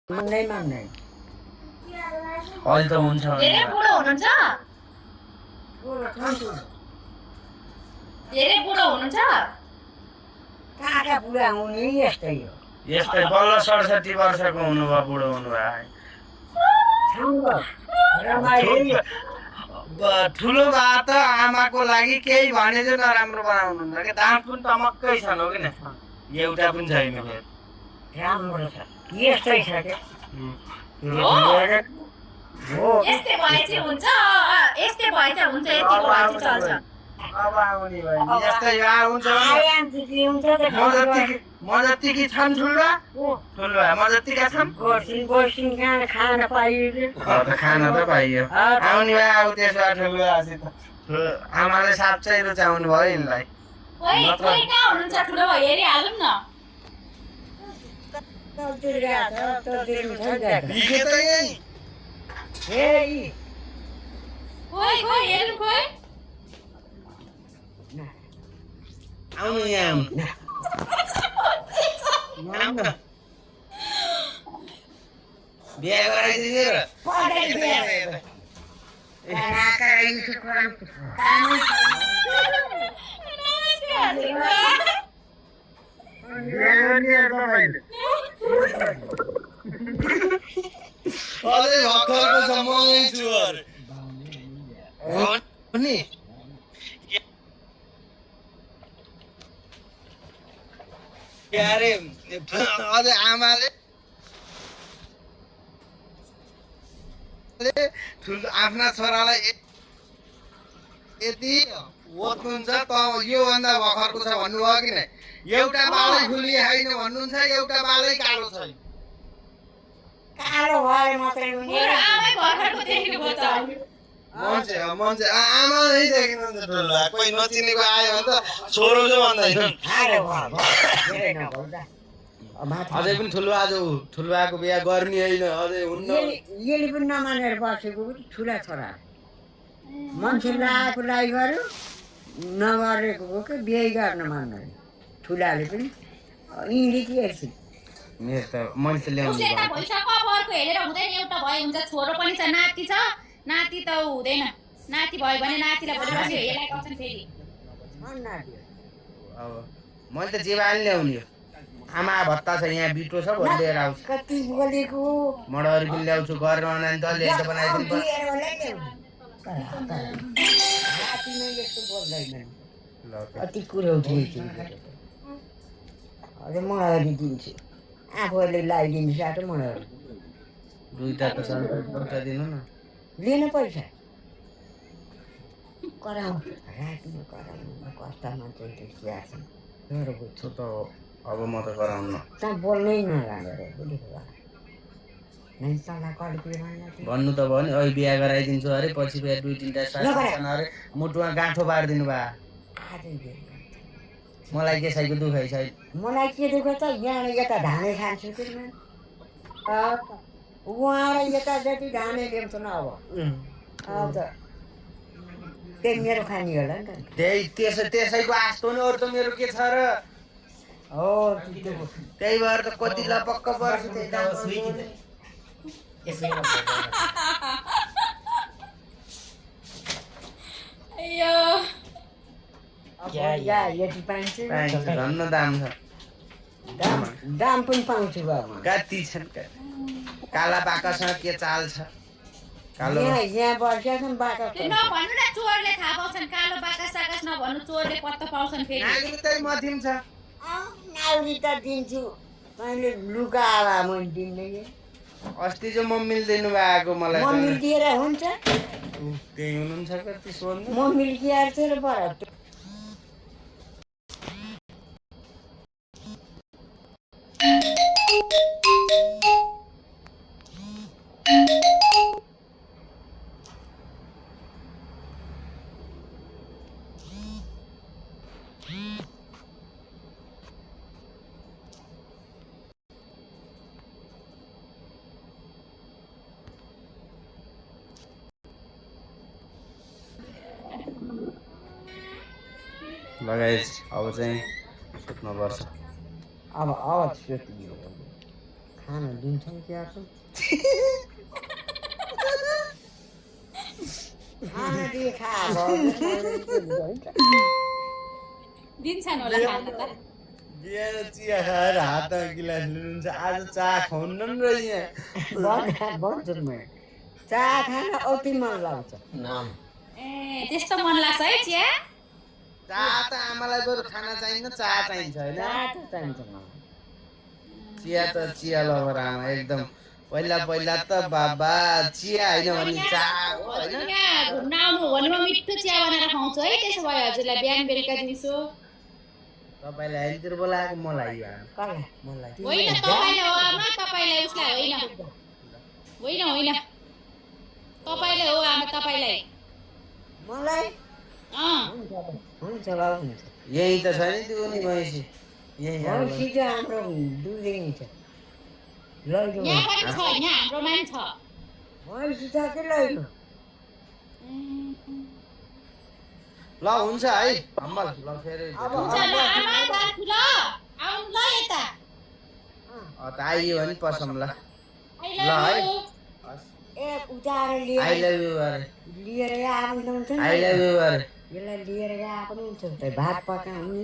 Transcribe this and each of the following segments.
मान्नै मान्नै अहिले त हुन्छ धेरै बुढो हुनुहुन्छ धेरै बुढो हुनुहुन्छ कहाँका बुढा हुने यस्तै हो यस्तै बल्ल 67 वर्षको हुनुभयो बुढो हुनुभयो ठुलो बा त आमाको लागि केही भने चाहिँ नराम्रो बनाउनुहुन्छ कि दाँत पनि टमक्कै छन् हो कि न एउटा पनि छैन राम्रो छ यस्तै छ के यस्तै भए चाहिँ हुन्छ यस्तै भए चाहिँ हुन्छ यतिको भए चाहिँ चल्छ अब आउने भयो यस्तै हुन्छ म जतिकी छन् ठुल्बा म जतिका छन् खान पाइयो खाना त पाइयो आउने भयो अब त्यसो ठुल्बासित आमाले साँच्चै रुचाउनु भयो यिनलाई कोही कहाँ हुनुहुन्छ ठुलो भयो हेरिहालौँ न खोइ हेर्नु खोइ आउनु यहाँ आउनु बिहा गराइदिने र अझै भर्खरको छ ममै छु अरे नि अरे अझै आमाले आफ्ना छोरालाई यति ओत्नुहुन्छ त योभन्दा भर्खरको छ भन्नुभयो कि नै एउटा बालै खुली छैन भन्नुहुन्छ एउटा बालै कालो छैन कालो भयो मात्रै आमै भर्खरको देख्नु भयो त मान्छे आमा नै देखिनुहुन्छ ठुलो कोही नचिनेको आयो भने त छोरो जो भन्दैनन् अझै पनि ठुलबाको बिहा गर्ने होइन अझै हुन्न यसले पनि नमानेर बसेको ठुला छोरा मान्छे लाएको लाई गर्यो नगरेको के बिहे गर्न मान्दैन ठुलाले पनि यिनले के हेर्छन् मेरो त मान्छे ल्याउनु उसले त भइसक्यो अब अर्को हेरेर हुँदैन एउटा भयो हुन्छ छोरो पनि छ नाति त हुँदैन नाति भयो भने नातिलाई भोलि पर्सि हेलाइ गर्छन् फेरि अब मैले त जेवान ल्याउने आमा भत्ता छ यहाँ बिटो छ भोलि लिएर आउँछु कति बोलेको मडरी पनि ल्याउँछु घरमा बनाएर डल्ले त बनाइदिनु पर्छ कति कुरो अझ मडरी दिन्छु आफूहरूले लगाइदिनु साटो मडरी दुईटा त दुईटा दिनु न लिनु पैसा कराउनु रातिमा कराउनु कस्ता मान्छे त्यस्तो आएको छ त अब म त गराउनु त बोल्नै नराम्रो भन्नु त भयो नि अहिले बिहा गराइदिन्छु अरे पछि फेरि दुई तिनवटा साथी अरे मुटुमा गाँठो पारिदिनु भयो मलाई कसैको दुखाइ छैन मलाई के दुःख त यहाँ यता धाने खान्छु कि उहाँलाई यता जति धाने ल्याउँछु न अब त त्यही मेरो खानी होला नि त त्यसैको आस्तो नि अरू त मेरो के छ र हो त्यही भएर त कति लपक्क पर्छ त्यही यति पाइन्छ धन्न दाम छ दाम पनि पाउँछु बाबा कति छन् काला बाकासँग के चाल छ कालो यहाँ बसेका छन् बाका नभन्नु न चोरले थाहा पाउँछन् कालो बाका साकास नभन्नु चोरले पत्ता पाउँछन् फेरि नागरिकतै मथिम छ नाउरी त दिन्छु तैँले लुगा आवा मैले दिन्दै अस्ति जो मम्मीले दिनुभएको मलाई मम्मी दिएर हुन्छ त्यही हुनुहुन्छ कति सोध्नु मम्मीले दिएर थियो र बडा लगाइस अब चाहिँ सुत्नुपर्छ अब सुत्नु खाना दिन्छन् क्या खाना दिए दिन्छन् होला खाना त बिहान चिया खाएर हातमा गिलास लिनुहुन्छ आज चिया खुवाउनु नि रहेछ भन्छु म चिया खान अति मन लाग्छ ए त्यस्तो मन लाग्छ है चिया चिया त आमालाई बरु खाना चाहिन्न चिया चाहिन्छ होइन चिया त चाहिन्छ मलाई चिया त चिया लभर आमा एकदम पहिला पहिला त बाबा चिया होइन भने चिया हो होइन घुम्न आउनु हो भने म मिठो चिया बनाएर खुवाउँछु है त्यसो भए हजुरलाई बिहान बेलुका दिन्छु तपाईँलाई आइतिर बोलाएको मलाई मलाई होइन तपाईँले हो आमा तपाईँलाई उसलाई होइन होइन तपाईँले हो आमा तपाईँलाई मलाई हुन्छ बाबु हुन्छ यही त छ नि त्यो नि भैँसी यही भैँसी चाहिँ हाम्रो दुधेनी छ लैलो यहाँ पनि छ यहाँ हाम्रोमा पनि छ भैँसी छ कि लैलो ल हुन्छ है अम्बल ल फेरि हुन्छ ल आमा जान्छु ल आउनु ल यता त आइयो भने पसौँ ल I ल love है you. ए उचाएर आई लभ यु अरे लिएर यहाँ पनि हुन्छ नि आई लभ यु अरे यसलाई लिएर यहाँ पनि हुन्छ भात पकाउनु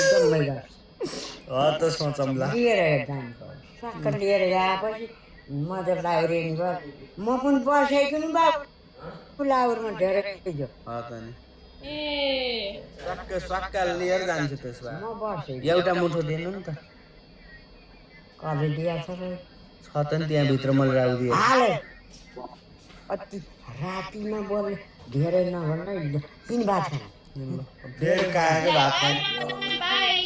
जम्मै गर्छ त सोचौँ ल लिएर जानु पर्छ सक्क लिएर गएपछि मजा लाउरेनी भयो म पनि बसेको नि बाबु लाउरमा धेरै जो त नि ए सक्का लिएर जान्छु त्यसमा म बसेको एउटा मुठो दिनु नि त कसले दिएछ र छ त नि त्यहाँभित्र मैले राखिदिएँ हाले अति रातिमा बोल्ने धेरै नभन्दा 3 भात खाना फेरि काएको भात खाने बाई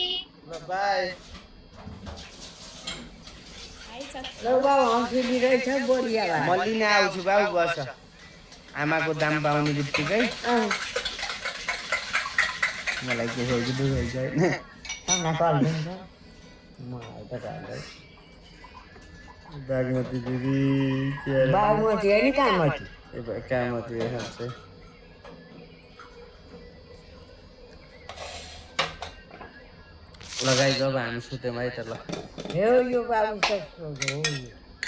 ल बाई ल बाबु हँसुली रहेछ बोरिया म लिन आउँछु बाबु बस आमाको दाम पाउने बित्तिकै मलाई के हो कि दुखाइ छ होइन खाना चल्दिन्छ मलाई त घरलाई बागमती दिदी के अरे बागमती होइन कामती कामती खान्छ लगाइ जब हामी सुत्यौँ है त ल यो बाबु सस्तो हो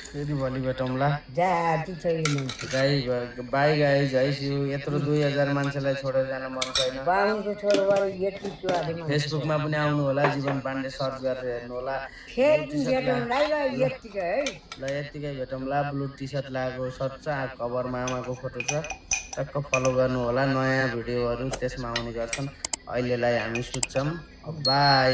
फेरि भोलि भेटौँ ल जाति छ यो मान्छे बाई गाई झैस्यु यत्रो 2000 मान्छेलाई छोडेर जान मन छैन बाबुको छोरोबार यति सुहाले फेसबुकमा पनि आउनु होला जीवन पाण्डे सर्च गरेर हेर्नु होला फेरि भेटौँ ल यतिकै है ल यतिकै भेटौँ ला ब्लू टी सर्ट लगाएको सर्ट छ कभरमा आमाको फोटो छ टक्क फलो गर्नु होला नयाँ भिडियोहरू त्यसमा आउने गर्छन् अहिलेलाई हामी सुत्छौँ बाई